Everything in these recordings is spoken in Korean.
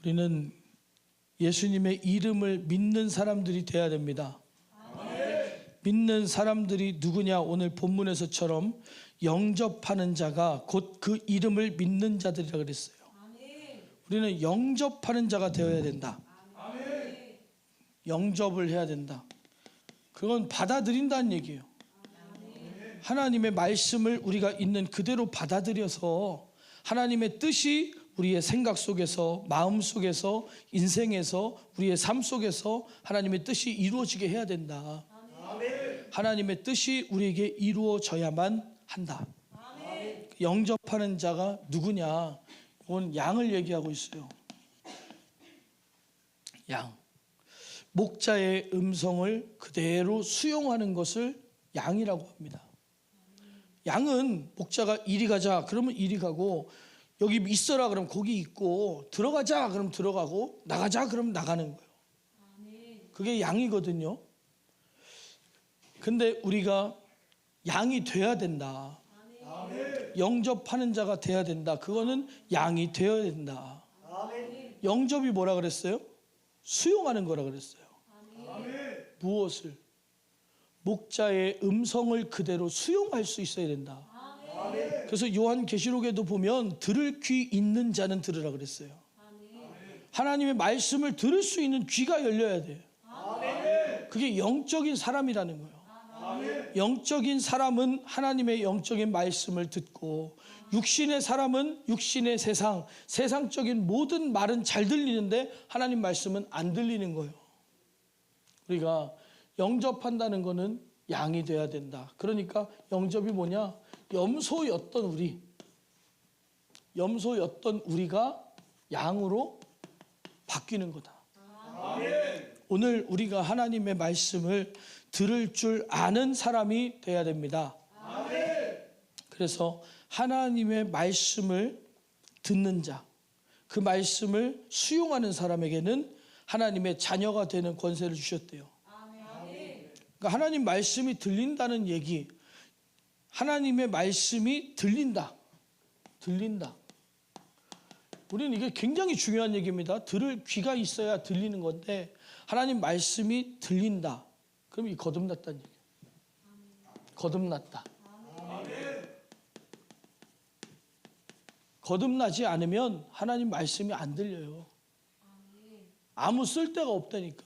우리는 예수님의 이름을 믿는 사람들이 되어야 됩니다. 믿는 사람들이 누구냐? 오늘 본문에서처럼 영접하는 자가 곧 그 이름을 믿는 자들이라 그랬어요. 우리는 영접하는 자가 되어야 된다. 영접을 해야 된다. 그건 받아들인다는 얘기예요. 하나님의 말씀을 우리가 있는 그대로 받아들여서 하나님의 뜻이 우리의 생각 속에서, 마음 속에서, 인생에서, 우리의 삶 속에서 하나님의 뜻이 이루어지게 해야 된다. 하나님의 뜻이 우리에게 이루어져야만 한다. 영접하는 자가 누구냐? 그건 양을 얘기하고 있어요. 양. 목자의 음성을 그대로 수용하는 것을 양이라고 합니다. 양은 목자가 이리 가자 그러면 이리 가고, 여기 있어라 그러면 거기 있고, 들어가자 그러면 들어가고, 나가자 그러면 나가는 거예요. 그게 양이거든요. 근데 우리가 양이 돼야 된다. 영접하는 자가 돼야 된다. 그거는 양이 되어야 된다. 영접이 뭐라 그랬어요? 수용하는 거라 그랬어요. 무엇을? 목자의 음성을 그대로 수용할 수 있어야 된다. 그래서 요한계시록에도 보면 들을 귀 있는 자는 들으라 그랬어요. 하나님의 말씀을 들을 수 있는 귀가 열려야 돼요. 그게 영적인 사람이라는 거예요. 영적인 사람은 하나님의 영적인 말씀을 듣고, 육신의 사람은 육신의 세상적인 모든 말은 잘 들리는데 하나님 말씀은 안 들리는 거예요. 우리가 영접한다는 거는 양이 돼야 된다. 그러니까 영접이 뭐냐? 염소였던 우리가 양으로 바뀌는 거다. 오늘 우리가 하나님의 말씀을 들을 줄 아는 사람이 돼야 됩니다. 그래서 하나님의 말씀을 듣는 자, 그 말씀을 수용하는 사람에게는 하나님의 자녀가 되는 권세를 주셨대요. 그러니까 하나님 말씀이 들린다는 얘기, 하나님의 말씀이 들린다. 우리는 이게 굉장히 중요한 얘기입니다. 들을 귀가 있어야 들리는 건데, 하나님 말씀이 들린다. 그럼 이 거듭났다는 얘기예요. 거듭났다. 거듭나지 않으면 하나님 말씀이 안 들려요. 아무 쓸데가 없다니까.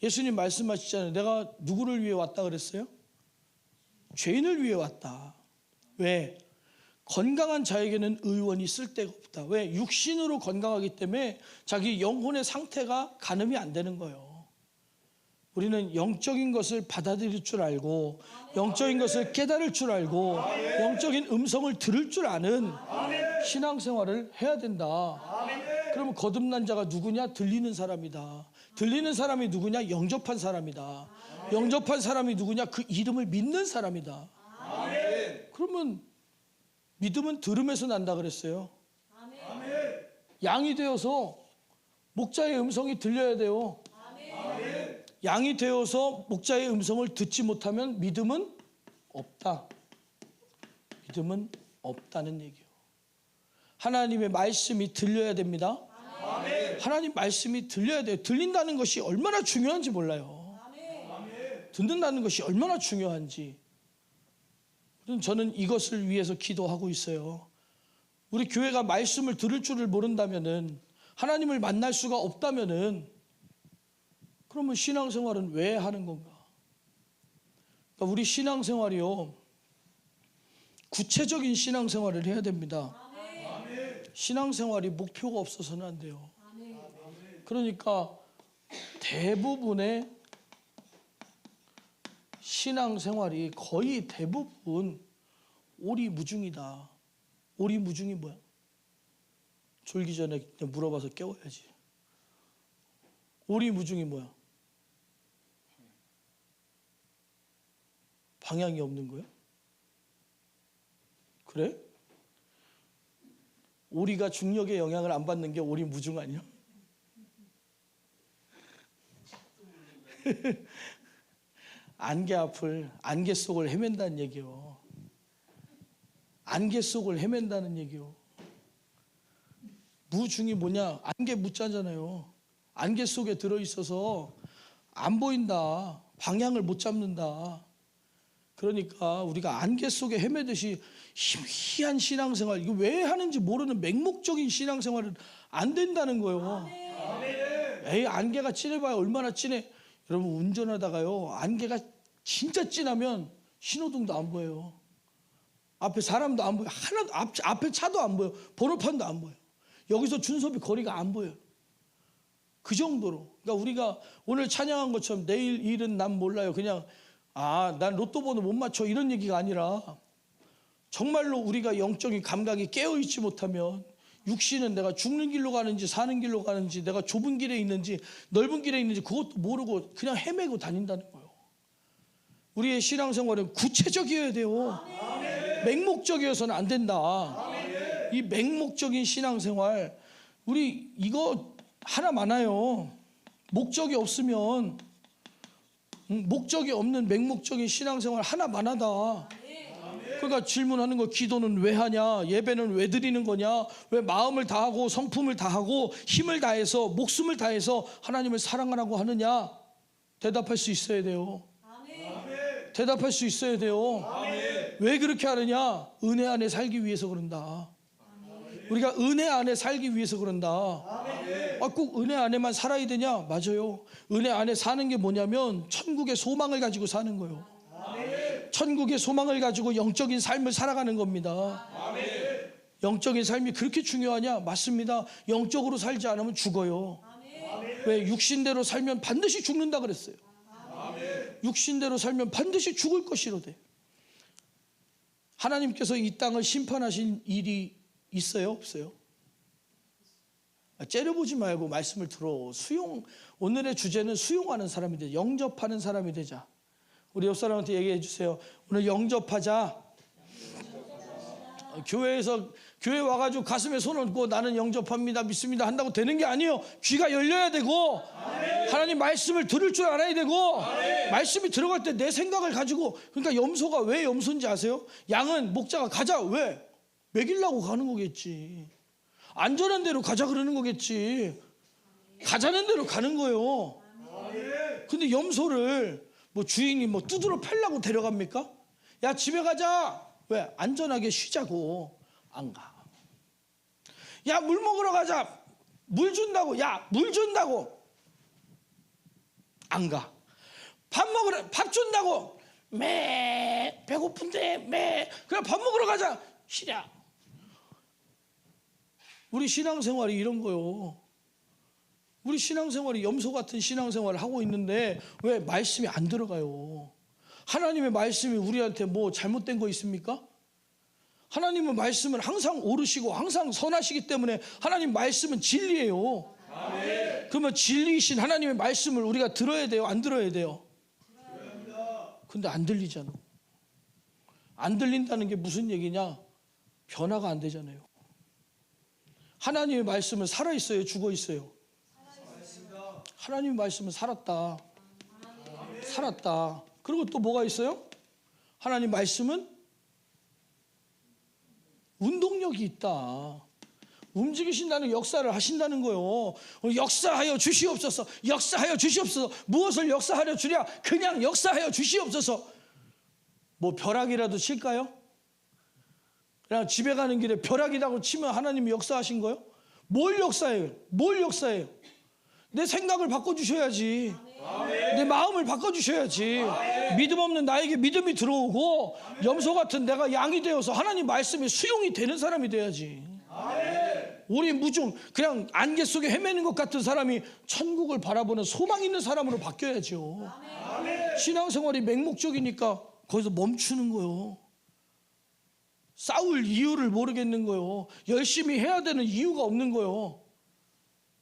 예수님 말씀하시잖아요. 내가 누구를 위해 왔다 그랬어요? 죄인을 위해 왔다. 왜? 건강한 자에게는 의원이 쓸데가 없다. 왜? 육신으로 건강하기 때문에 자기 영혼의 상태가 가늠이 안 되는 거예요. 우리는 영적인 것을 받아들일 줄 알고, 영적인 것을 깨달을 줄 알고, 영적인 음성을 들을 줄 아는 신앙생활을 해야 된다. 그러면 거듭난 자가 누구냐? 들리는 사람이다. 들리는 사람이 누구냐? 영접한 사람이다. 영접한 사람이 누구냐? 그 이름을 믿는 사람이다. 그러면 믿음은 들음에서 난다 그랬어요. 양이 되어서 목자의 음성이 들려야 돼요. 양이 되어서 목자의 음성을 듣지 못하면 믿음은 없다. 믿음은 없다는 얘기예요. 하나님의 말씀이 들려야 됩니다. 하나님 말씀이 들려야 돼요. 들린다는 것이 얼마나 중요한지 몰라요. 듣는다는 것이 얼마나 중요한지. 저는 이것을 위해서 기도하고 있어요. 우리 교회가 말씀을 들을 줄을 모른다면은, 하나님을 만날 수가 없다면은, 그러면 신앙생활은 왜 하는 건가? 그러니까 우리 신앙생활이요, 구체적인 신앙생활을 해야 됩니다. 신앙생활이 목표가 없어서는 안 돼요. 그러니까 대부분의 신앙생활이, 거의 대부분 오리무중이다. 오리무중이 뭐야? 졸기 전에 물어봐서 깨워야지. 오리무중이 뭐야? 방향이 없는 거야? 그래? 오리가 중력의 영향을 안 받는 게 오리무중 아니야? 안개 속을 헤맨다는 얘기요. 안개 속을 헤맨다는 얘기요. 무중이 뭐냐? 안개 무자잖아요. 안개 속에 들어있어서 안 보인다. 방향을 못 잡는다. 그러니까 우리가 안개 속에 헤매듯이 희미한 신앙생활, 이거 왜 하는지 모르는 맹목적인 신앙생활은 안 된다는 거예요. 에이, 안개가 진해봐야 얼마나 진해. 여러분, 운전하다가요, 안개가 진짜 진하면 신호등도 안 보여요. 앞에 사람도 안 보여. 하나도 앞에 차도 안 보여. 번호판도 안 보여. 여기서 준섭이 거리가 안 보여. 그 정도로. 그러니까 우리가 오늘 찬양한 것처럼 내일 일은 난 몰라요. 그냥 난 로또 번호 못 맞춰 이런 얘기가 아니라 정말로 우리가 영적인 감각이 깨어있지 못하면 육신은 내가 죽는 길로 가는지 사는 길로 가는지 내가 좁은 길에 있는지 넓은 길에 있는지 그것도 모르고 그냥 헤매고 다닌다는 거예요. 우리의 신앙생활은 구체적이어야 돼요. 맹목적이어서는 안 된다. 이 맹목적인 신앙생활, 우리 이거 하나 많아요. 목적이 없으면, 목적이 없는 맹목적인 신앙생활 하나 많아다. 그러니까 질문하는 거, 기도는 왜 하냐, 예배는 왜 드리는 거냐, 왜 마음을 다하고 성품을 다하고 힘을 다해서 목숨을 다해서 하나님을 사랑하라고 하느냐, 대답할 수 있어야 돼요. 대답할 수 있어야 돼요. 왜 그렇게 하느냐? 은혜 안에 살기 위해서 그런다. 우리가 은혜 안에 살기 위해서 그런다. 꼭 은혜 안에만 살아야 되냐? 맞아요. 은혜 안에 사는 게 뭐냐면 천국의 소망을 가지고 사는 거예요. 천국의 소망을 가지고 영적인 삶을 살아가는 겁니다. 영적인 삶이 그렇게 중요하냐? 맞습니다. 영적으로 살지 않으면 죽어요. 왜? 육신대로 살면 반드시 죽는다 그랬어요. 육신대로 살면 반드시 죽을 것이로되. 하나님께서 이 땅을 심판하신 일이 있어요? 없어요? 째려보지 말고 말씀을 들어. 오늘의 주제는 수용하는 사람이 되자. 영접하는 사람이 되자. 우리 옆 사람한테 얘기해 주세요. 오늘 영접하자. 교회 와가지고 가슴에 손을 얹고 나는 영접합니다, 믿습니다 한다고 되는 게 아니에요. 귀가 열려야 되고, 하나님 말씀을 들을 줄 알아야 되고, 말씀이 들어갈 때 내 생각을 가지고. 그러니까 염소가 왜 염소인지 아세요? 양은 목자가 가자, 왜? 먹이려고 가는 거겠지. 안전한 데로 가자 그러는 거겠지. 가자는 데로 가는 거예요. 근데 염소를 주인이 두드러 패려고 데려갑니까? 야, 집에 가자. 왜? 안전하게 쉬자고. 안 가. 야, 물 먹으러 가자. 물 준다고. 야, 물 준다고. 안 가. 밥 준다고. 배고픈데 그래, 밥 먹으러 가자. 싫어. 우리 신앙생활이 이런 거요. 우리 신앙생활이 염소 같은 신앙생활을 하고 있는데 왜 말씀이 안 들어가요? 하나님의 말씀이 우리한테 잘못된 거 있습니까? 하나님의 말씀은 항상 옳으시고 항상 선하시기 때문에 하나님 말씀은 진리예요. 그러면 진리이신 하나님의 말씀을 우리가 들어야 돼요? 안 들어야 돼요? 근데 안 들리잖아. 안 들린다는 게 무슨 얘기냐? 변화가 안 되잖아요. 하나님의 말씀은 살아있어요? 죽어있어요? 하나님의 말씀은 살았다. 살았다. 그리고 또 뭐가 있어요? 하나님 말씀은 운동력이 있다. 움직이신다는, 역사를 하신다는 거요. 역사하여 주시옵소서. 역사하여 주시옵소서. 무엇을 역사하려 주랴? 그냥 역사하여 주시옵소서. 벼락이라도 칠까요? 그냥 집에 가는 길에 벼락이라고 치면 하나님이 역사하신 거요? 뭘 역사해요? 뭘 역사해요? 내 생각을 바꿔주셔야지. 내 마음을 바꿔주셔야지. 믿음 없는 나에게 믿음이 들어오고, 염소 같은 내가 양이 되어서 하나님 말씀에 수용이 되는 사람이 돼야지. 우리 무중 그냥 안개 속에 헤매는 것 같은 사람이 천국을 바라보는 소망 있는 사람으로 바뀌어야죠. 신앙생활이 맹목적이니까 거기서 멈추는 거요. 싸울 이유를 모르겠는 거요. 열심히 해야 되는 이유가 없는 거요.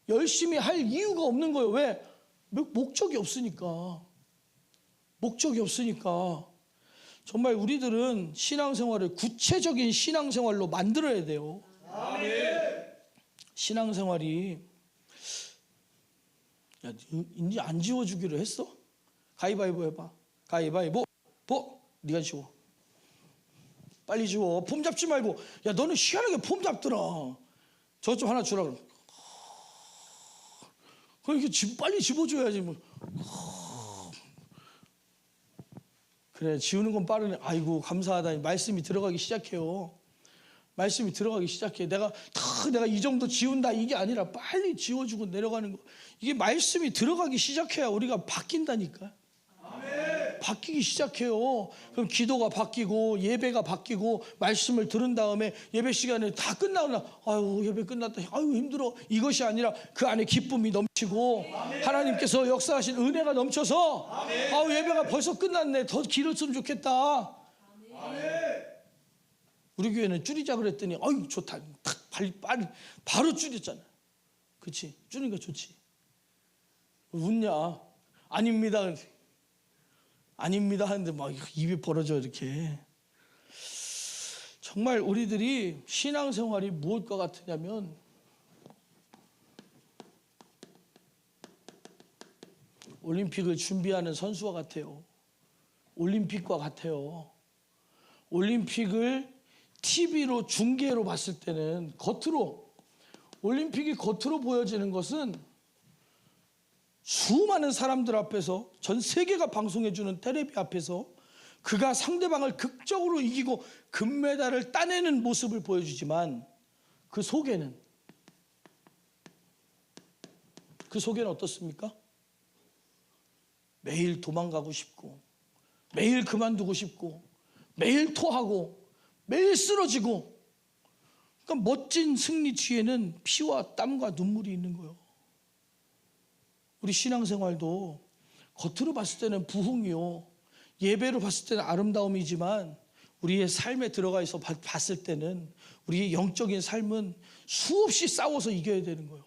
열심히 할 이유가 없는 거예요. 왜? 목적이 없으니까. 목적이 없으니까. 정말 우리들은 신앙생활을 구체적인 신앙생활로 만들어야 돼요. 신앙생활이, 야, 이제 안 지워주기로 했어? 가위바위보 해봐. 가위바위보. 네가 지워. 빨리 지워. 폼 잡지 말고. 야, 너는 희한하게 폼 잡더라. 저것 좀 하나 주라 그러면 그렇게 빨리 집어줘야지 뭐. 그래, 지우는 건 빠르네. 아이고 감사하다. 말씀이 들어가기 시작해요. 말씀이 들어가기 시작해. 내가 이 정도 지운다 이게 아니라 빨리 지워주고 내려가는 거. 이게 말씀이 들어가기 시작해야 우리가 바뀐다니까. 아멘. 바뀌기 시작해요. 그럼 기도가 바뀌고 예배가 바뀌고 말씀을 들은 다음에 예배 시간에 다 끝나고 아유 예배 끝났다. 아유 힘들어. 이것이 아니라 그 안에 기쁨이 넘치고 아멘. 하나님께서 역사하신 은혜가 넘쳐서 아멘. 아유 예배가 벌써 끝났네. 더 길었으면 좋겠다. 아멘. 우리 교회는 줄이자 그랬더니 아유 좋다. 빨리 바로 줄였잖아. 그렇지? 줄이는 거 좋지. 웃냐? 아닙니다. 아닙니다 하는데 막 입이 벌어져 이렇게. 정말 우리들이 신앙생활이 무엇과 같으냐면 올림픽을 준비하는 선수와 같아요. 올림픽과 같아요. 올림픽을 TV로 중계로 봤을 때는 올림픽이 겉으로 보여지는 것은 수많은 사람들 앞에서 전 세계가 방송해주는 텔레비 앞에서 그가 상대방을 극적으로 이기고 금메달을 따내는 모습을 보여주지만 그 속에는 어떻습니까? 매일 도망가고 싶고 매일 그만두고 싶고 매일 토하고 매일 쓰러지고, 그러니까 멋진 승리 뒤에는 피와 땀과 눈물이 있는 거예요. 우리 신앙생활도 겉으로 봤을 때는 부흥이요, 예배로 봤을 때는 아름다움이지만 우리의 삶에 들어가 있어 봤을 때는 우리의 영적인 삶은 수없이 싸워서 이겨야 되는 거예요.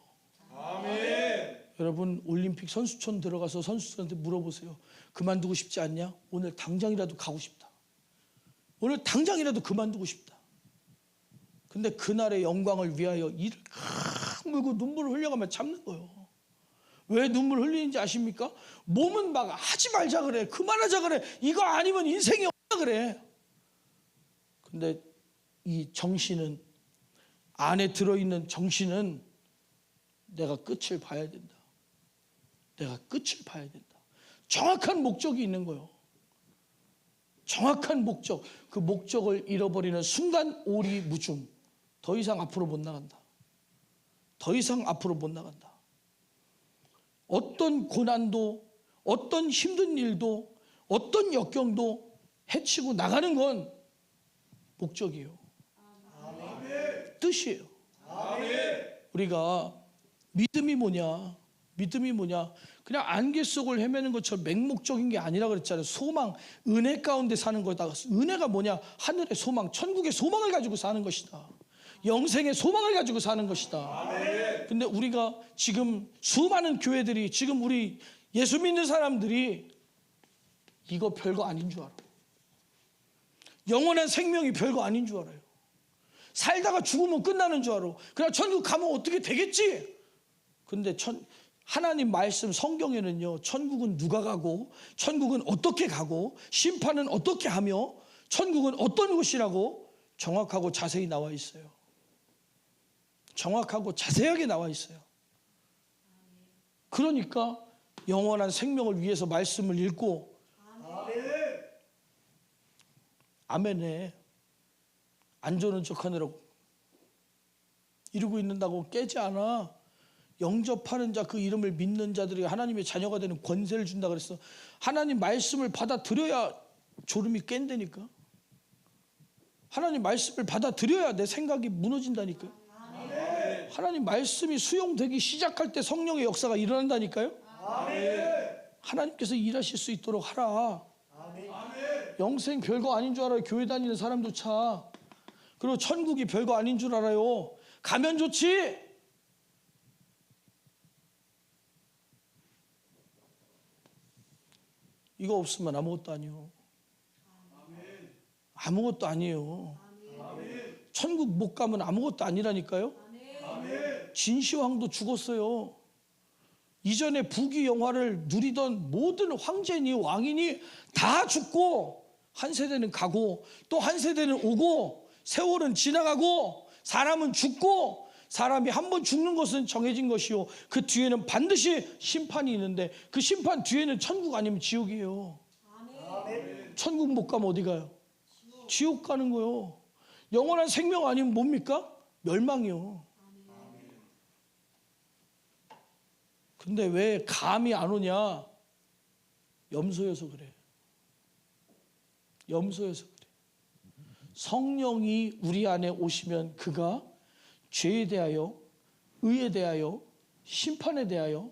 아멘. 여러분 올림픽 선수촌 들어가서 선수들한테 물어보세요. 그만두고 싶지 않냐? 오늘 당장이라도 가고 싶다. 오늘 당장이라도 그만두고 싶다. 근데 그날의 영광을 위하여 이를 물고 눈물을 흘려가며 참는 거예요. 왜 눈물 흘리는지 아십니까? 몸은 막 하지 말자 그래, 그만하자 그래, 이거 아니면 인생이 없다 그래. 근데 이 정신은, 안에 들어있는 정신은 내가 끝을 봐야 된다. 내가 끝을 봐야 된다. 정확한 목적이 있는 거예요. 정확한 목적, 그 목적을 잃어버리는 순간 오리무중. 더 이상 앞으로 못 나간다. 더 이상 앞으로 못 나간다. 어떤 고난도, 어떤 힘든 일도, 어떤 역경도 해치고 나가는 건 목적이에요. 아멘. 뜻이에요. 아멘. 우리가 믿음이 뭐냐? 믿음이 뭐냐? 그냥 안개 속을 헤매는 것처럼 맹목적인 게 아니라 그랬잖아요. 소망, 은혜 가운데 사는 거다. 은혜가 뭐냐? 하늘의 소망, 천국의 소망을 가지고 사는 것이다. 영생의 소망을 가지고 사는 것이다. 아멘. 근데 우리가 지금 수많은 교회들이, 지금 우리 예수 믿는 사람들이 이거 별거 아닌 줄 알아. 영원한 생명이 별거 아닌 줄 알아요. 살다가 죽으면 끝나는 줄 알아. 그냥 천국 가면 어떻게 되겠지? 근데 하나님 말씀 성경에는요, 천국은 누가 가고, 천국은 어떻게 가고, 심판은 어떻게 하며, 천국은 어떤 곳이라고 정확하고 자세히 나와 있어요. 정확하고 자세하게 나와 있어요. 그러니까 영원한 생명을 위해서 말씀을 읽고 아멘에 안 좋은 척하느라고 이러고 있는다고 깨지 않아. 영접하는 자, 그 이름을 믿는 자들이 하나님의 자녀가 되는 권세를 준다 그랬어. 하나님 말씀을 받아들여야 졸음이 깬다니까. 하나님 말씀을 받아들여야 내 생각이 무너진다니까요. 아멘. 하나님 말씀이 수용되기 시작할 때 성령의 역사가 일어난다니까요. 아멘. 하나님께서 일하실 수 있도록 하라. 아멘. 영생 별거 아닌 줄 알아요. 교회 다니는 사람조차. 그리고 천국이 별거 아닌 줄 알아요. 가면 좋지. 이거 없으면 아무것도 아니에요. 아무것도 아니에요. 천국 못 가면 아무것도 아니라니까요. 진시황도 죽었어요. 이전에 부귀 영화를 누리던 모든 황제니 왕이니 다 죽고, 한 세대는 가고 또 한 세대는 오고, 세월은 지나가고 사람은 죽고 사람이 한 번 죽는 것은 정해진 것이요 그 뒤에는 반드시 심판이 있는데 그 심판 뒤에는 천국 아니면 지옥이에요. 천국 못 가면 어디 가요? 지옥 가는 거요. 영원한 생명 아니면 뭡니까? 멸망이요. 근데 왜 감이 안 오냐? 염소여서 그래. 염소여서 그래. 성령이 우리 안에 오시면 그가 죄에 대하여, 의에 대하여, 심판에 대하여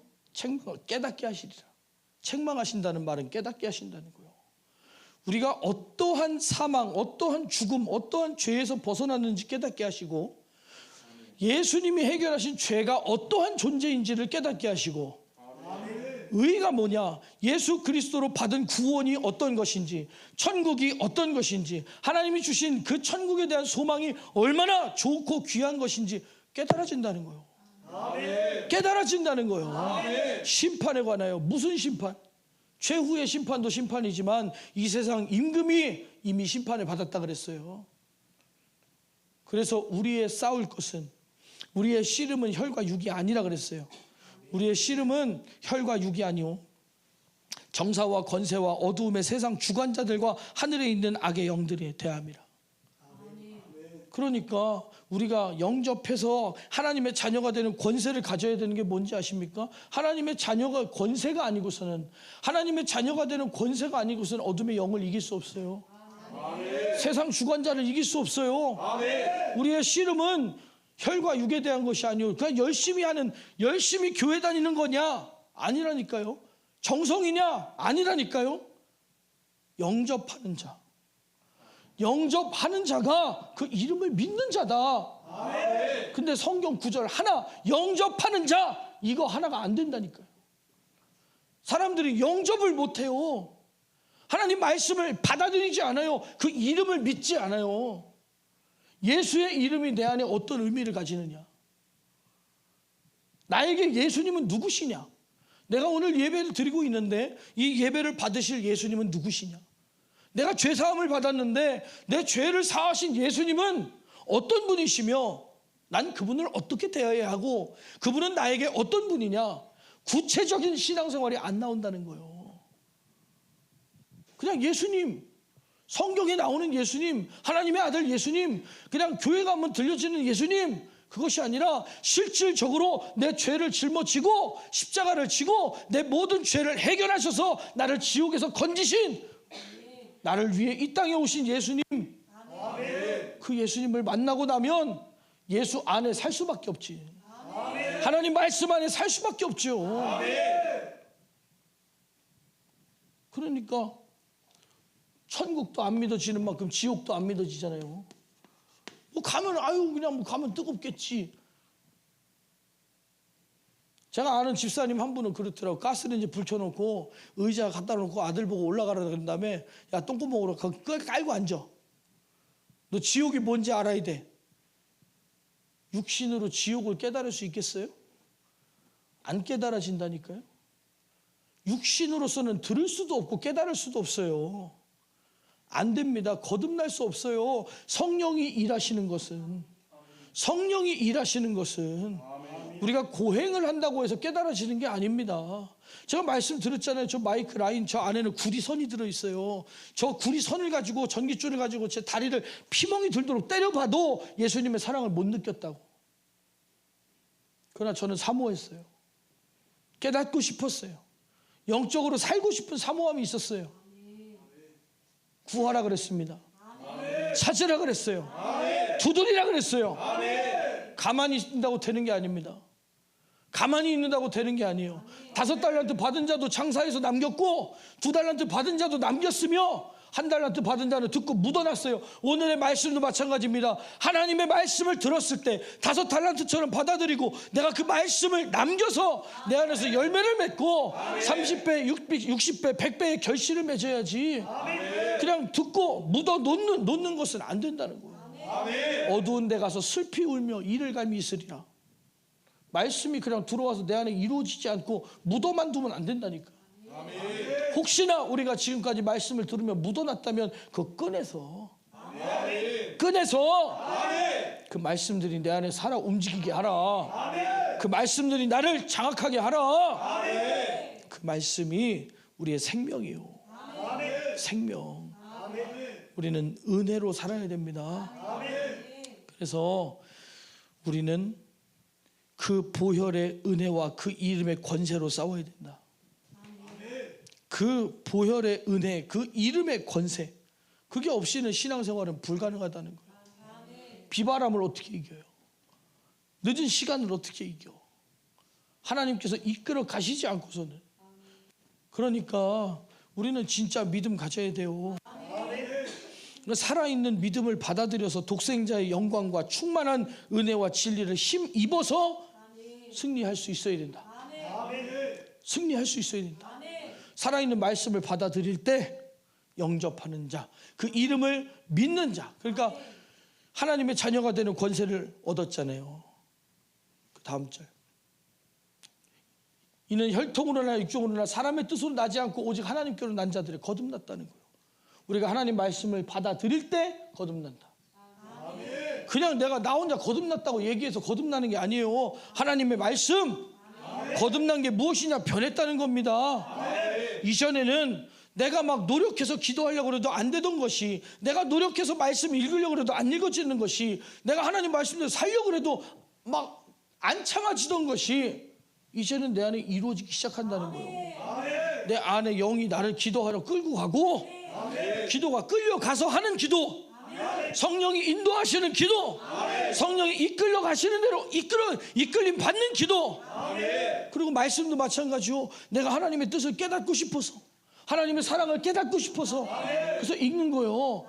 깨닫게 하시리라. 책망하신다는 말은 깨닫게 하신다는 거예요. 우리가 어떠한 사망, 어떠한 죽음, 어떠한 죄에서 벗어났는지 깨닫게 하시고 예수님이 해결하신 죄가 어떠한 존재인지를 깨닫게 하시고 의가 뭐냐? 예수 그리스도로 받은 구원이 어떤 것인지, 천국이 어떤 것인지, 하나님이 주신 그 천국에 대한 소망이 얼마나 좋고 귀한 것인지 깨달아진다는 거예요. 깨달아진다는 거예요. 심판에 관하여 무슨 심판? 최후의 심판도 심판이지만 이 세상 임금이 이미 심판을 받았다 그랬어요. 그래서 우리의 싸울 것은 우리의 씨름은 혈과 육이 아니라 그랬어요. 우리의 씨름은 혈과 육이 아니오 정사와 권세와 어두움의 세상 주관자들과 하늘에 있는 악의 영들에 대함이라. 그러니까 우리가 영접해서 하나님의 자녀가 되는 권세를 가져야 되는 게 뭔지 아십니까? 하나님의 자녀가 권세가 아니고서는, 하나님의 자녀가 되는 권세가 아니고서는 어둠의 영을 이길 수 없어요. 세상 주관자를 이길 수 없어요. 우리의 씨름은 혈과 육에 대한 것이 아니오. 그냥 열심히 교회 다니는 거냐? 아니라니까요. 정성이냐? 아니라니까요. 영접하는 자. 영접하는 자가 그 이름을 믿는 자다. 근데 성경 구절 하나, 영접하는 자, 이거 하나가 안 된다니까요. 사람들이 영접을 못해요. 하나님 말씀을 받아들이지 않아요. 그 이름을 믿지 않아요. 예수의 이름이 내 안에 어떤 의미를 가지느냐? 나에게 예수님은 누구시냐? 내가 오늘 예배를 드리고 있는데 이 예배를 받으실 예수님은 누구시냐? 내가 죄사함을 받았는데 내 죄를 사하신 예수님은 어떤 분이시며 난 그분을 어떻게 대해야 하고 그분은 나에게 어떤 분이냐? 구체적인 신앙생활이 안 나온다는 거예요. 그냥 예수님, 성경에 나오는 예수님, 하나님의 아들 예수님, 그냥 교회 가면 들려지는 예수님, 그것이 아니라 실질적으로 내 죄를 짊어지고 십자가를 지고 내 모든 죄를 해결하셔서 나를 지옥에서 건지신, 나를 위해 이 땅에 오신 예수님, 그 예수님을 만나고 나면 예수 안에 살 수밖에 없지. 하나님 말씀 안에 살 수밖에 없죠. 그러니까 천국도 안 믿어지는 만큼 지옥도 안 믿어지잖아요. 뭐 가면 그냥 뭐 가면 뜨겁겠지. 제가 아는 집사님 한 분은 그렇더라고. 가스레인지 불 켜놓고 의자 갖다 놓고 아들 보고 올라가라 그런 다음에 야 똥구멍으로 깔고 앉아. 너 지옥이 뭔지 알아야 돼. 육신으로 지옥을 깨달을 수 있겠어요? 안 깨달아진다니까요. 육신으로서는 들을 수도 없고 깨달을 수도 없어요. 안 됩니다. 거듭날 수 없어요. 성령이 일하시는 것은 우리가 고행을 한다고 해서 깨달아지는 게 아닙니다. 제가 말씀드렸잖아요. 저 마이크 라인 저 안에는 구리선이 들어있어요. 저 구리선을 가지고 전깃줄을 가지고 제 다리를 피멍이 들도록 때려봐도 예수님의 사랑을 못 느꼈다고. 그러나 저는 사모했어요. 깨닫고 싶었어요. 영적으로 살고 싶은 사모함이 있었어요. 구하라 그랬습니다. 찾으라 그랬어요. 두드리라 그랬어요. 가만히 있는다고 되는 게 아닙니다. 가만히 있는다고 되는 게 아니에요. 5달란트 받은 자도 장사해서 남겼고 2달란트 받은 자도 남겼으며 1달란트 받은 자는 듣고 묻어놨어요. 오늘의 말씀도 마찬가지입니다. 하나님의 말씀을 들었을 때 5달란트처럼 받아들이고 내가 그 말씀을 남겨서 내 안에서 열매를 맺고 30배, 60배, 100배의 결실을 맺어야지. 그냥 듣고 묻어놓는 것은 안 된다는 거예요. 어두운 데 가서 슬피 울며 이를 갈미 있으리라. 말씀이 그냥 들어와서 내 안에 이루어지지 않고 묻어만 두면 안 된다니까. 혹시나 우리가 지금까지 말씀을 들으며 묻어놨다면 그거 꺼내서 그 말씀들이 내 안에 살아 움직이게 하라. 그 말씀들이 나를 장악하게 하라. 그 말씀이 우리의 생명이요. 생명. 우리는 은혜로 살아야 됩니다. 그래서 우리는 그 보혈의 은혜와 그 이름의 권세로 싸워야 된다. 그 보혈의 은혜, 그 이름의 권세, 그게 없이는 신앙생활은 불가능하다는 거예요. 비바람을 어떻게 이겨요? 늦은 시간을 어떻게 이겨? 하나님께서 이끌어 가시지 않고서는. 그러니까 우리는 진짜 믿음 가져야 돼요. 살아있는 믿음을 받아들여서 독생자의 영광과 충만한 은혜와 진리를 힘입어서 승리할 수 있어야 된다. 승리할 수 있어야 된다. 살아있는 말씀을 받아들일 때 영접하는 자, 그 이름을 믿는 자, 그러니까 하나님의 자녀가 되는 권세를 얻었잖아요. 그 다음 절, 이는 혈통으로나 육종으로나 사람의 뜻으로 나지 않고 오직 하나님께로 난 자들이 거듭났다는 거예요. 우리가 하나님 말씀을 받아들일 때 거듭난다. 그냥 내가 나 혼자 거듭났다고 얘기해서 거듭나는 게 아니에요. 하나님의 말씀, 거듭난 게 무엇이냐? 변했다는 겁니다. 이전에는 내가 막 노력해서 기도하려고 해도 안 되던 것이, 내가 노력해서 말씀 읽으려고 해도 안 읽어지는 것이, 내가 하나님 말씀대로 살려고 해도 막 안 참아지던 것이 이제는 내 안에 이루어지기 시작한다는 거예요. 내 안에 영이 나를 기도하러 끌고 가고, 기도가 끌려가서 하는 기도, 성령이 인도하시는 기도, 성령이 이끌려 가시는 대로 이끌림 받는 기도. 그리고 말씀도 마찬가지요. 내가 하나님의 뜻을 깨닫고 싶어서, 하나님의 사랑을 깨닫고 싶어서 그래서 읽는 거예요.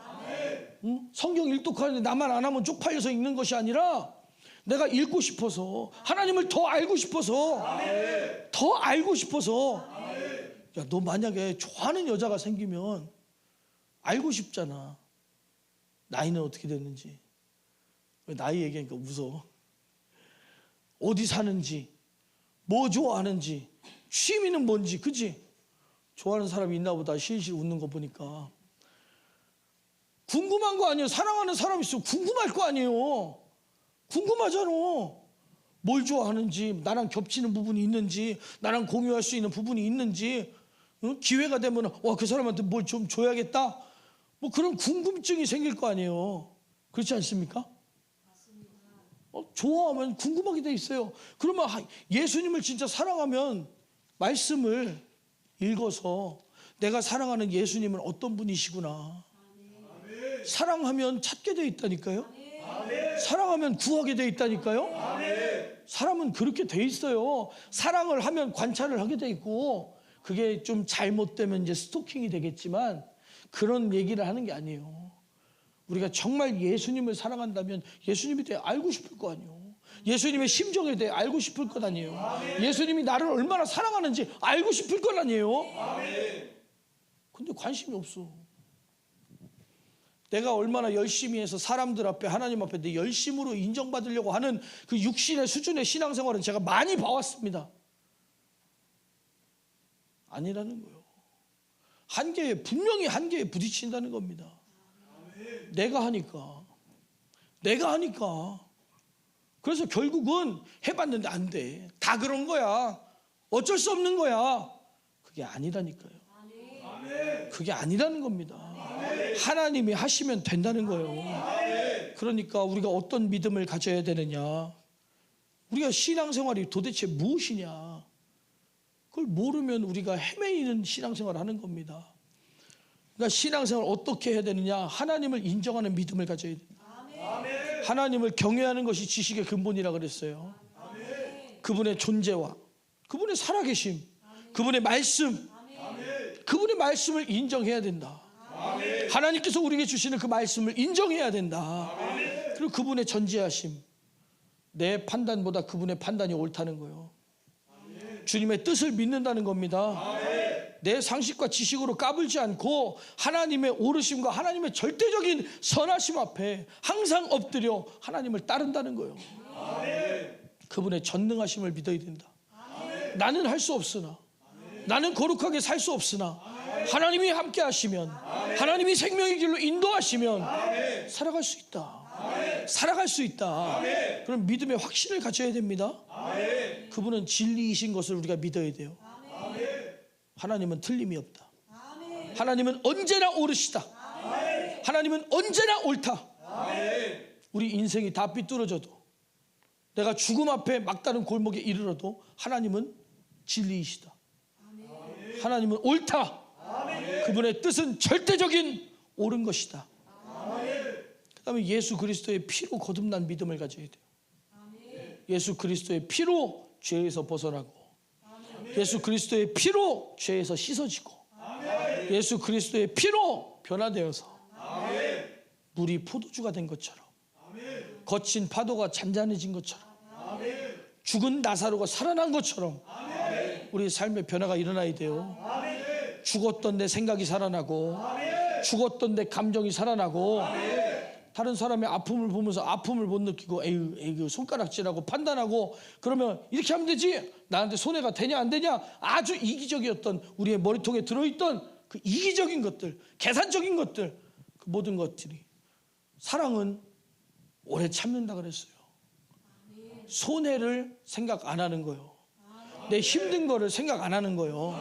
성경 일독하는데 나만 안 하면 쪽팔려서 읽는 것이 아니라 내가 읽고 싶어서, 하나님을 더 알고 싶어서, 더 알고 싶어서. 야, 너 만약에 좋아하는 여자가 생기면 알고 싶잖아. 나이는 어떻게 됐는지. 왜 나이 얘기하니까 웃어? 어디 사는지, 뭐 좋아하는지, 취미는 뭔지, 그치? 좋아하는 사람이 있나 보다. 실실 웃는 거 보니까. 궁금한 거 아니에요. 사랑하는 사람 있으면 궁금할 거 아니에요. 궁금하잖아. 뭘 좋아하는지, 나랑 겹치는 부분이 있는지, 나랑 공유할 수 있는 부분이 있는지, 기회가 되면 그 사람한테 뭘 좀 줘야겠다, 뭐 그런 궁금증이 생길 거 아니에요. 그렇지 않습니까? 좋아하면 궁금하게 돼 있어요. 그러면 예수님을 진짜 사랑하면 말씀을 읽어서 내가 사랑하는 예수님은 어떤 분이시구나, 사랑하면 찾게 돼 있다니까요. 사랑하면 구하게 돼 있다니까요. 사람은 그렇게 돼 있어요. 사랑을 하면 관찰을 하게 돼 있고, 그게 좀 잘못되면 이제 스토킹이 되겠지만 그런 얘기를 하는 게 아니에요. 우리가 정말 예수님을 사랑한다면 예수님에 대해 알고 싶을 거 아니에요. 예수님의 심정에 대해 알고 싶을 것 아니에요. 예수님이 나를 얼마나 사랑하는지 알고 싶을 것 아니에요. 근데 관심이 없어. 내가 얼마나 열심히 해서 사람들 앞에, 하나님 앞에 내 열심으로 인정받으려고 하는 그 육신의 수준의 신앙생활은 제가 많이 봐왔습니다. 아니라는 거예요. 분명히 한계에 부딪힌다는 겁니다. 내가 하니까. 그래서 결국은 해봤는데 안 돼. 다 그런 거야. 어쩔 수 없는 거야. 그게 아니라니까요. 그게 아니라는 겁니다. 하나님이 하시면 된다는 거예요. 그러니까 우리가 어떤 믿음을 가져야 되느냐, 우리가 신앙생활이 도대체 무엇이냐, 그걸 모르면 우리가 헤매이는 신앙생활을 하는 겁니다. 그러니까 신앙생활을 어떻게 해야 되느냐, 하나님을 인정하는 믿음을 가져야 됩니다. 하나님을 경외하는 것이 지식의 근본이라 그랬어요. 그분의 존재와 그분의 살아계심, 그분의 말씀, 그분의 말씀을 인정해야 된다. 하나님께서 우리에게 주시는 그 말씀을 인정해야 된다. 그리고 그분의 전지하심, 내 판단보다 그분의 판단이 옳다는 거예요. 주님의 뜻을 믿는다는 겁니다. 내 상식과 지식으로 까불지 않고 하나님의 오르심과 하나님의 절대적인 선하심 앞에 항상 엎드려 하나님을 따른다는 거예요. 그분의 전능하심을 믿어야 된다. 나는 할 수 없으나, 나는 거룩하게 살 수 없으나 하나님이 함께 하시면, 하나님이 생명의 길로 인도하시면 살아갈 수 있다. 살아갈 수 있다. 그럼 믿음의 확신을 가져야 됩니다. 그분은 진리이신 것을 우리가 믿어야 돼요. 하나님은 틀림이 없다. 하나님은 언제나 옳으시다. 하나님은 언제나 옳다. 우리 인생이 다 삐뚤어져도, 내가 죽음 앞에 막다른 골목에 이르러도 하나님은 진리이시다. 하나님은 옳다. 그분의 뜻은 절대적인 옳은 것이다. 그 다음에 예수 그리스도의 피로 거듭난 믿음을 가져야 돼요. 예수 그리스도의 피로 죄에서 벗어나고, 예수 그리스도의 피로 죄에서 씻어지고, 예수 그리스도의 피로 변화되어서 물이 포도주가 된 것처럼, 거친 파도가 잔잔해진 것처럼, 죽은 나사로가 살아난 것처럼 우리 삶의 변화가 일어나야 돼요. 죽었던 내 생각이 살아나고, 죽었던 내 감정이 살아나고, 다른 사람의 아픔을 보면서 아픔을 못 느끼고 에휴 손가락질하고 판단하고, 그러면 이렇게 하면 되지, 나한테 손해가 되냐 안 되냐, 아주 이기적이었던 우리의 머리통에 들어있던 그 이기적인 것들, 계산적인 것들, 그 모든 것들이, 사랑은 오래 참는다 그랬어요. 손해를 생각 안 하는 거예요. 내 힘든 거를 생각 안 하는 거예요.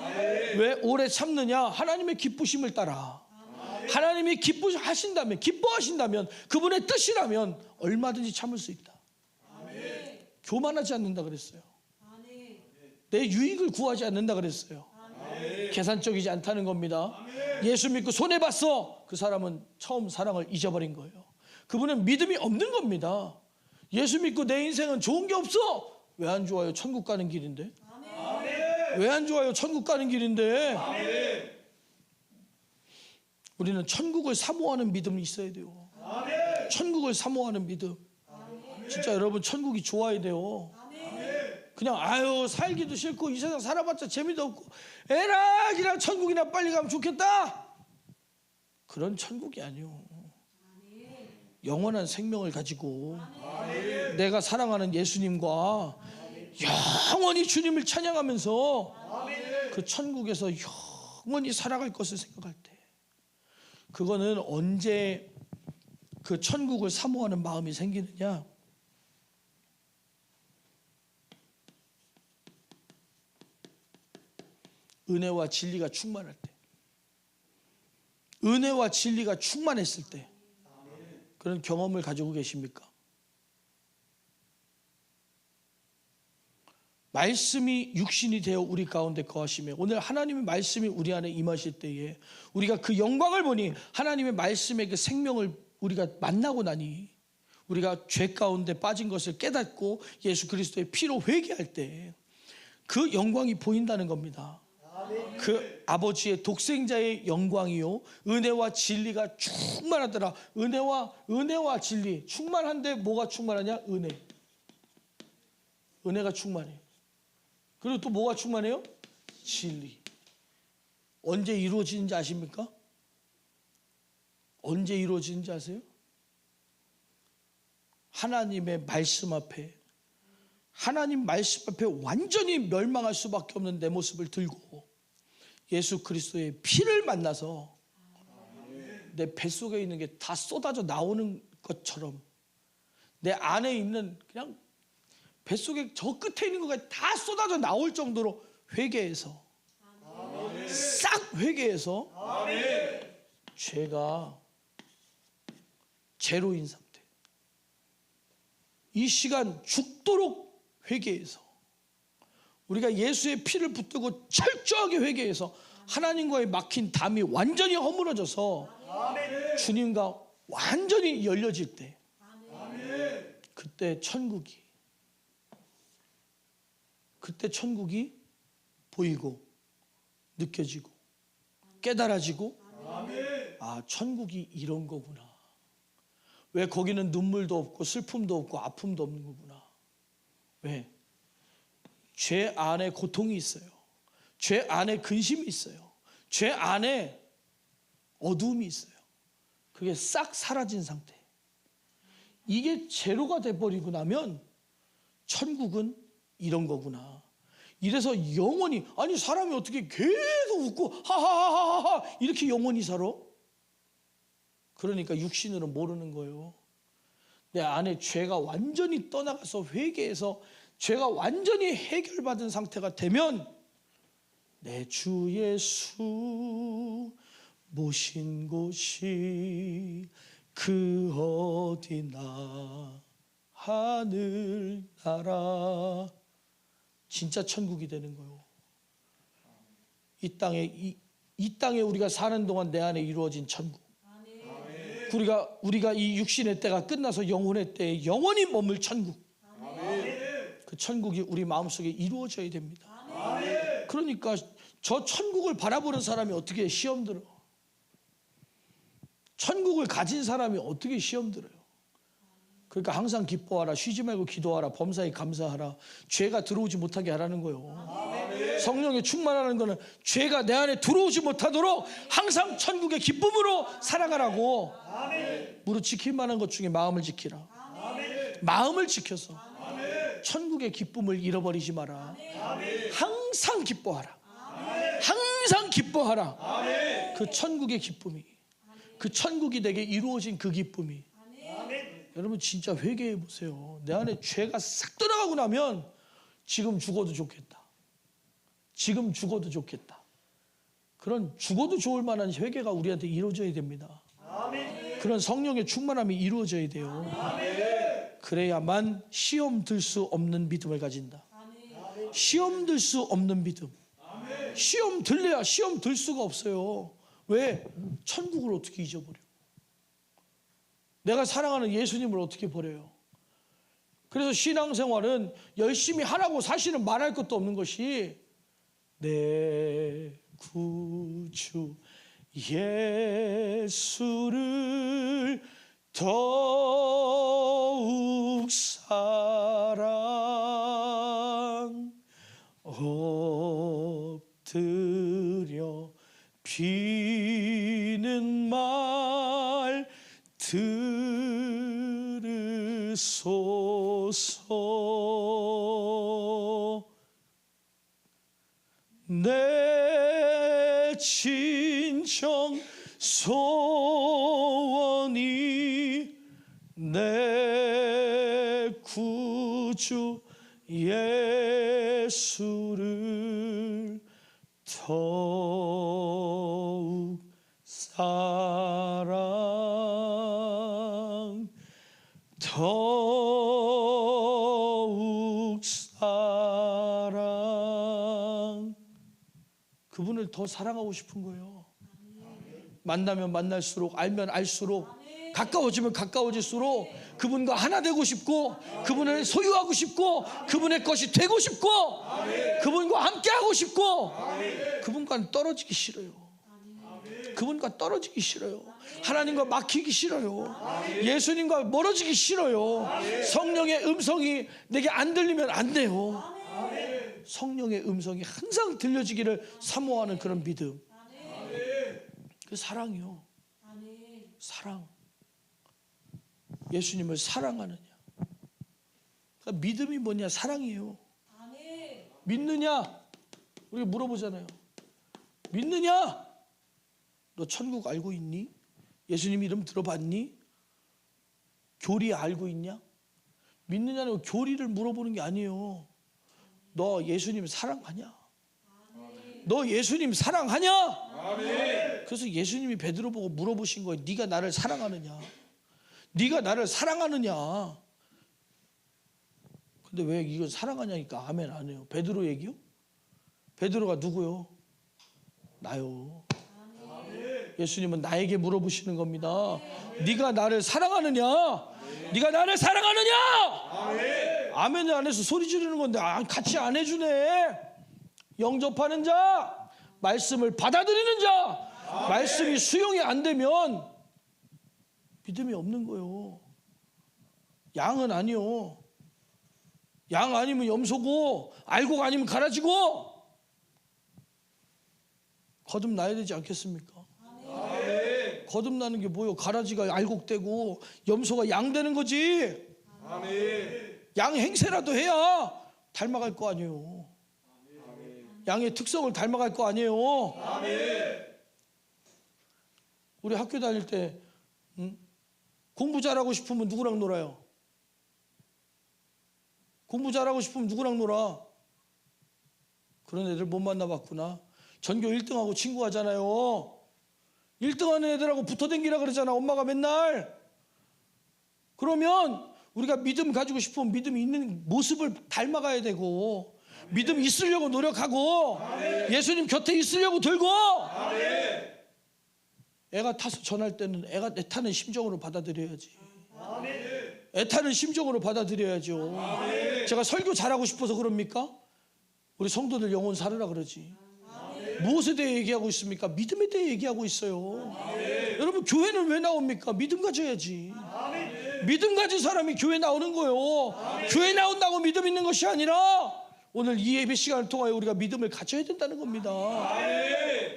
왜 오래 참느냐? 하나님의 기쁘심을 따라. 하나님이 기뻐하신다면, 그분의 뜻이라면 얼마든지 참을 수 있다. 교만하지 않는다 그랬어요. 내 유익을 구하지 않는다 그랬어요. 계산적이지 않다는 겁니다. 예수 믿고 손해봤어, 그 사람은 처음 사랑을 잊어버린 거예요. 그분은 믿음이 없는 겁니다. 예수 믿고 내 인생은 좋은 게 없어. 왜 안 좋아요? 천국 가는 길인데. 왜 안 좋아요? 천국 가는 길인데. 우리는 천국을 사모하는 믿음이 있어야 돼요. 천국을 사모하는 믿음. 진짜 여러분, 천국이 좋아야 돼요. 그냥 살기도 싫고 이 세상 살아봤자 재미도 없고 에라 그냥 천국이나 빨리 가면 좋겠다, 그런 천국이 아니요. 영원한 생명을 가지고 내가 사랑하는 예수님과 영원히 주님을 찬양하면서 그 천국에서 영원히 살아갈 것을 생각할 때, 그거는 언제 그 천국을 사모하는 마음이 생기느냐? 은혜와 진리가 충만할 때, 은혜와 진리가 충만했을 때, 그런 경험을 가지고 계십니까? 말씀이 육신이 되어 우리 가운데 거하시며, 오늘 하나님의 말씀이 우리 안에 임하실 때에 우리가 그 영광을 보니, 하나님의 말씀의 그 생명을 우리가 만나고 나니, 우리가 죄 가운데 빠진 것을 깨닫고 예수 그리스도의 피로 회개할 때 그 영광이 보인다는 겁니다. 그 아버지의 독생자의 영광이요, 은혜와 진리가 충만하더라. 은혜와 진리 충만한데 뭐가 충만하냐? 은혜가 충만해. 그리고 또 뭐가 충만해요? 진리. 언제 이루어지는지 아십니까? 언제 이루어지는지 아세요? 하나님의 말씀 앞에, 하나님 말씀 앞에 완전히 멸망할 수밖에 없는 내 모습을 들고 예수 그리스도의 피를 만나서 내 뱃속에 있는 게 다 쏟아져 나오는 것처럼, 내 안에 있는, 그냥 뱃속에 저 끝에 있는 것까지 다 쏟아져 나올 정도로 회개해서, 싹 회개해서 죄가 제로인 상태, 이 시간 죽도록 회개해서, 우리가 예수의 피를 붙들고 철저하게 회개해서 하나님과의 막힌 담이 완전히 허물어져서 주님과 완전히 열려질 때, 그때 천국이 보이고 느껴지고 깨달아지고, 아, 천국이 이런 거구나. 왜 거기는 눈물도 없고 슬픔도 없고 아픔도 없는 거구나. 왜? 죄 안에 고통이 있어요. 죄 안에 근심이 있어요. 죄 안에 어두움이 있어요. 그게 싹 사라진 상태. 이게 제로가 돼버리고 나면 천국은 이런 거구나. 이래서 영원히, 아니 사람이 어떻게 계속 웃고 하하하하하 이렇게 영원히 살아? 그러니까 육신으로 모르는 거예요. 내 안에 죄가 완전히 떠나가서 회개해서 죄가 완전히 해결받은 상태가 되면 내 주 예수 모신 곳이 그 어디나 하늘나라 진짜 천국이 되는 거예요. 이 땅에 우리가 사는 동안 내 안에 이루어진 천국. 우리가 이 육신의 때가 끝나서 영혼의 때에 영원히 머물 천국. 그 천국이 우리 마음속에 이루어져야 됩니다. 그러니까 저 천국을 바라보는 사람이 어떻게 시험 들어? 천국을 가진 사람이 어떻게 시험 들어요? 그러니까 항상 기뻐하라, 쉬지 말고 기도하라, 범사에 감사하라. 죄가 들어오지 못하게 하라는 거예요. 성령에 충만하는 거는 죄가 내 안에 들어오지 못하도록 항상 천국의 기쁨으로 살아가라고. 무릇 지킬 만한 것 중에 마음을 지키라. 마음을 지켜서 천국의 기쁨을 잃어버리지 마라. 항상 기뻐하라. 항상 기뻐하라. 그 천국의 기쁨이, 그 천국이 내게 이루어진 그 기쁨이. 여러분 진짜 회개해 보세요. 내 안에 죄가 싹 떠나가고 나면 지금 죽어도 좋겠다. 지금 죽어도 좋겠다. 그런 죽어도 좋을 만한 회개가 우리한테 이루어져야 됩니다. 그런 성령의 충만함이 이루어져야 돼요. 그래야만 시험 들 수 없는 믿음을 가진다. 시험 들 수 없는 믿음. 시험 들래야 시험 들 수가 없어요. 왜? 천국을 어떻게 잊어버려? 내가 사랑하는 예수님을 어떻게 버려요? 그래서 신앙생활은 열심히 하라고 사실은 말할 것도 없는 것이 내 구주 예수를 더욱 사랑 엎드려 비는 말 들으소서. 내 진정 소원이 내 구주 예수를 더욱 사랑 더욱 사랑. 그분을 더 사랑하고 싶은 거예요. 만나면 만날수록, 알면 알수록, 가까워지면 가까워질수록 그분과 하나 되고 싶고, 그분을 소유하고 싶고, 그분의 것이 되고 싶고, 그분과 함께하고 싶고, 그분과 떨어지기 싫어요. 그분과 떨어지기 싫어요. 하나님과 막히기 싫어요. 예수님과 멀어지기 싫어요. 성령의 음성이 내게 안 들리면 안 돼요. 성령의 음성이 항상 들려지기를 사모하는 그런 믿음. 그 사랑이요. 사랑. 예수님을 사랑하느냐. 그러니까 믿음이 뭐냐? 사랑이에요. 믿느냐? 우리가 물어보잖아요. 믿느냐? 너 천국 알고 있니? 예수님 이름 들어봤니? 교리 알고 있냐? 믿느냐는 교리를 물어보는 게 아니에요. 너 예수님 사랑하냐? 너 예수님 사랑하냐? 그래서 예수님이 베드로 보고 물어보신 거예요. 네가 나를 사랑하느냐? 네가 나를 사랑하느냐? 근데 왜 이걸 사랑하냐니까 아멘 안 해요. 베드로 얘기요? 베드로가 누구요? 나요. 예수님은 나에게 물어보시는 겁니다. 네가 나를 사랑하느냐? 네가 나를 사랑하느냐? 아멘을 안 해서 소리 지르는 건데 같이 안 해주네. 영접하는 자, 말씀을 받아들이는 자, 말씀이 수용이 안 되면 믿음이 없는 거예요. 양은 아니요. 양 아니면 염소고, 알고가 아니면 가라지고. 거듭나야 되지 않겠습니까? 거듭나는 게 뭐예요? 가라지가 알곡되고 염소가 양 되는 거지. 양 행세라도 해야 닮아갈 거 아니에요. 양의 특성을 닮아갈 거 아니에요. 우리 학교 다닐 때 공부 잘하고 싶으면 누구랑 놀아요? 공부 잘하고 싶으면 누구랑 놀아? 그런 애들 못 만나봤구나. 전교 1등하고 친구하잖아요. 1등하는 애들하고 붙어댕기라 그러잖아, 엄마가 맨날. 그러면 우리가 믿음 가지고 싶으면 믿음이 있는 모습을 닮아가야 되고, 믿음 있으려고 노력하고, 예수님 곁에 있으려고 들고, 애가 타서 전할 때는 애가 애타는 심정으로 받아들여야지. 애타는 심정으로 받아들여야죠. 제가 설교 잘하고 싶어서 그럽니까? 우리 성도들 영혼 살으라 그러지. 무엇에 대해 얘기하고 있습니까? 믿음에 대해 얘기하고 있어요. 여러분, 교회는 왜 나옵니까? 믿음 가져야지. 믿음 가진 사람이 교회 나오는 거예요. 교회 나온다고 믿음 있는 것이 아니라 오늘 이 예배 시간을 통하여 우리가 믿음을 가져야 된다는 겁니다.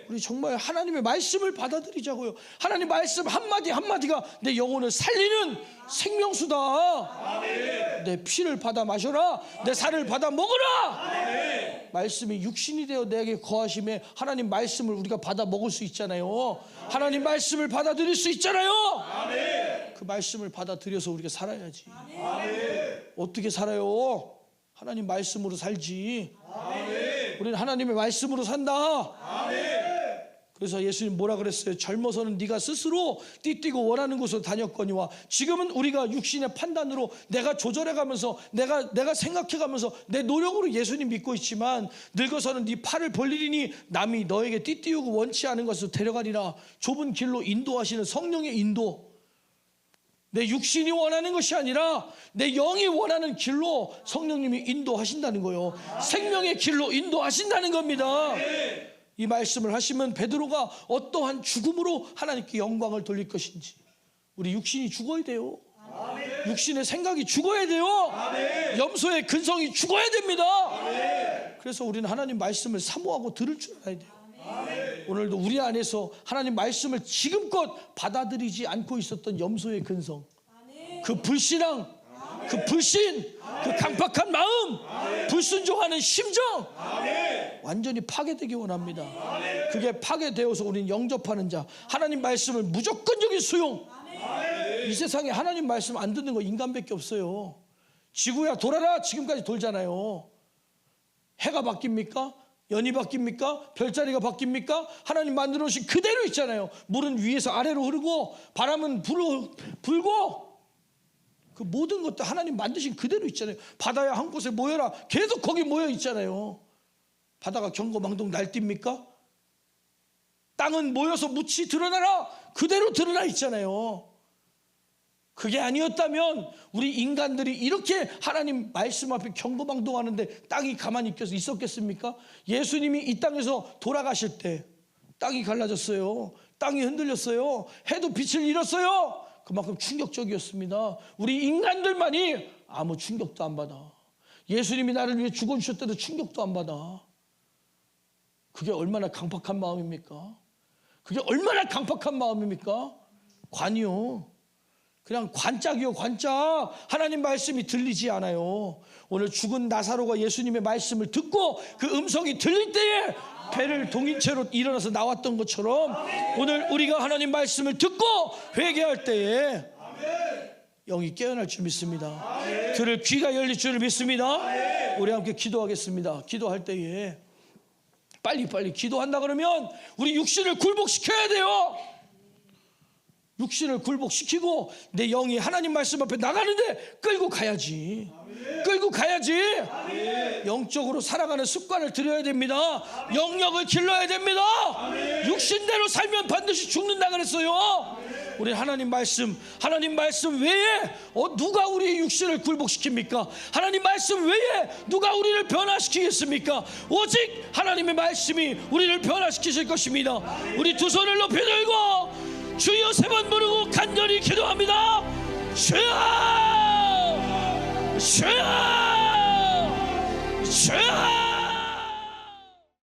우리 정말 하나님의 말씀을 받아들이자고요. 하나님 말씀 한마디 한마디가 내 영혼을 살리는 생명수다. 내 피를 받아 마셔라. 내 살을 받아 먹어라. 말씀이 육신이 되어 내게 거하심에 하나님 말씀을 우리가 받아 먹을 수 있잖아요. 하나님 말씀을 받아들일 수 있잖아요. 그 말씀을 받아들여서 우리가 살아야지. 어떻게 살아요? 하나님 말씀으로 살지. 우리는 하나님의 말씀으로 산다. 그래서 예수님 뭐라 그랬어요? 젊어서는 네가 스스로 띠뛰고 원하는 곳으로 다녔거니와 지금은 우리가 육신의 판단으로 내가 조절해가면서 내가 생각해가면서 내 노력으로 예수님 믿고 있지만 늙어서는 네 팔을 벌리리니 남이 너에게 띠뛰우고 원치 않은 것으로 데려가리라. 좁은 길로 인도하시는 성령의 인도, 내 육신이 원하는 것이 아니라 내 영이 원하는 길로 성령님이 인도하신다는 거예요. 생명의 길로 인도하신다는 겁니다. 이 말씀을 하시면 베드로가 어떠한 죽음으로 하나님께 영광을 돌릴 것인지, 우리 육신이 죽어야 돼요. 육신의 생각이 죽어야 돼요. 염소의 근성이 죽어야 됩니다. 그래서 우리는 하나님 말씀을 사모하고 들을 줄 알아야 돼요. 오늘도 우리 안에서 하나님 말씀을 지금껏 받아들이지 않고 있었던 염소의 근성, 그 불신앙, 그 불신, 그 강팍한 마음, 불순종하는 심정 완전히 파괴되기 원합니다. 그게 파괴되어서 우리는 영접하는 자, 하나님 말씀을 무조건적인 수용. 이 세상에 하나님 말씀 안 듣는 거 인간밖에 없어요. 지구야 돌아라 지금까지 돌잖아요. 해가 바뀝니까? 연이 바뀝니까? 별자리가 바뀝니까? 하나님 만들어 놓으신 그대로 있잖아요. 물은 위에서 아래로 흐르고 바람은 불고 그 모든 것도 하나님 만드신 그대로 있잖아요. 바다야 한 곳에 모여라, 계속 거기 모여 있잖아요. 바다가 경고망동 날뜁니까? 땅은 모여서 묻히 드러나라, 그대로 드러나 있잖아요. 그게 아니었다면 우리 인간들이 이렇게 하나님 말씀 앞에 경고망동하는데 땅이 가만히 있었겠습니까? 예수님이 이 땅에서 돌아가실 때 땅이 갈라졌어요. 땅이 흔들렸어요. 해도 빛을 잃었어요. 그만큼 충격적이었습니다. 우리 인간들만이 아무 충격도 안 받아. 예수님이 나를 위해 죽어주셨다도 충격도 안 받아. 그게 얼마나 강팍한 마음입니까? 그게 얼마나 강팍한 마음입니까? 관이요. 그냥 관짝이요, 관짝. 하나님 말씀이 들리지 않아요. 오늘 죽은 나사로가 예수님의 말씀을 듣고 그 음성이 들릴 때에 배를 동인 채로 일어나서 나왔던 것처럼 오늘 우리가 하나님 말씀을 듣고 회개할 때에 영이 깨어날 줄 믿습니다. 들을 귀가 열릴 줄 믿습니다. 우리 함께 기도하겠습니다. 기도할 때에 빨리 기도한다 그러면 우리 육신을 굴복시켜야 돼요. 육신을 굴복시키고 내 영이 하나님 말씀 앞에 나가는데 끌고 가야지. 끌고 가야지. 영적으로 살아가는 습관을 들여야 됩니다. 영역을 길러야 됩니다. 육신대로 살면 반드시 죽는다 그랬어요. 우리 하나님 말씀 외에 누가 우리의 육신을 굴복시킵니까? 하나님 말씀 외에 누가 우리를 변화시키겠습니까? 오직 하나님의 말씀이 우리를 변화시키실 것입니다. 우리 두 손을 높이 들고 주여 3번 부르고 간절히 기도합니다. 주여, 주여.